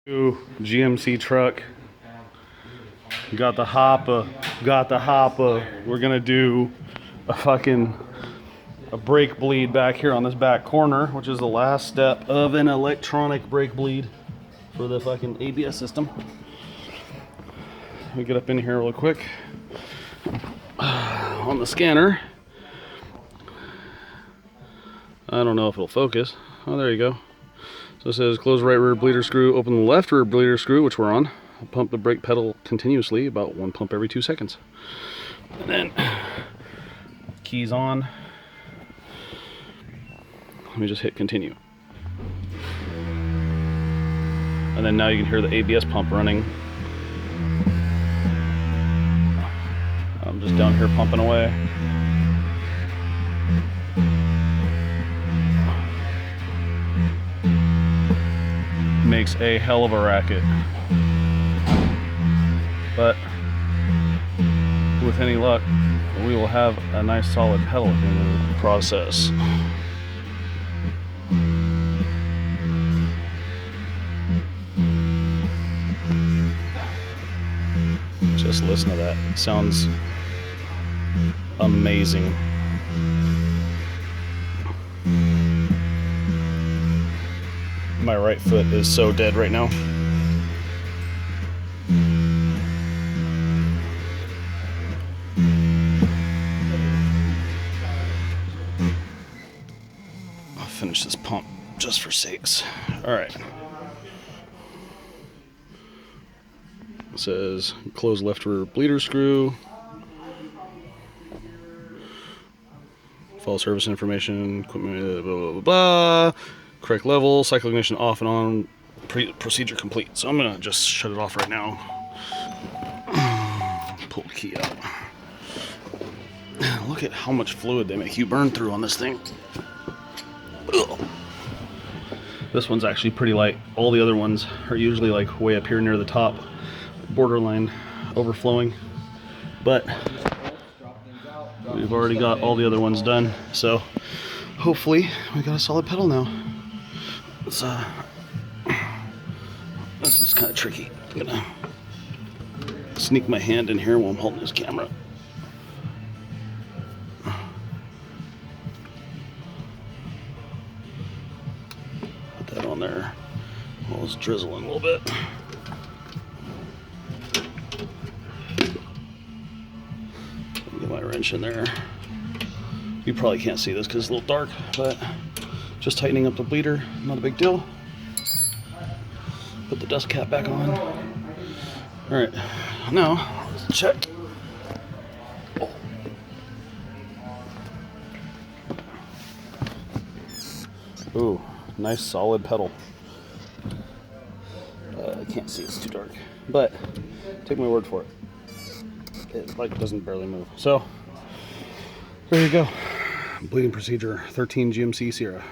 GMC truck. Got the hopper. We're gonna do a brake bleed back here on this back corner, which is the last step of an electronic brake bleed for the fucking ABS system. Let me get up in here real quick on the scanner. I don't know if it'll focus. Oh, there you go. So it says close right rear bleeder screw, open the left rear bleeder screw, which we're on. Pump the brake pedal continuously, about one pump every 2 seconds. And then keys on. Let me just hit continue. And then now you can hear the ABS pump running. I'm just down here pumping away. Makes a hell of a racket. But with any luck, we will have a nice solid pedal at the end of the process. Just listen to that. It sounds amazing. My right foot is so dead right now. I'll finish this pump just for sakes. All right. It says close left rear bleeder screw. Follow service information, equipment, blah, blah, blah, blah. Correct level, cycle ignition off and on, procedure complete. So I'm gonna just shut it off right now. Pull the key out. Look at how much fluid they make you burn through on this thing. Ugh. This one's actually pretty light. All the other ones are usually like way up here near the top, borderline overflowing. But we've already got all the other ones done. So hopefully we got a solid pedal now. This is kind of tricky. I'm gonna sneak my hand in here while I'm holding this camera. Put that on there while it's drizzling a little bit. Get my wrench in there. You probably can't see this because it's a little dark, but just tightening up the bleeder, not a big deal. Put the dust cap back on. All right, now let's check. Ooh, nice solid pedal. I can't see, it's too dark, but take my word for it. It like doesn't barely move. So there you go. Bleeding procedure 13 GMC Sierra.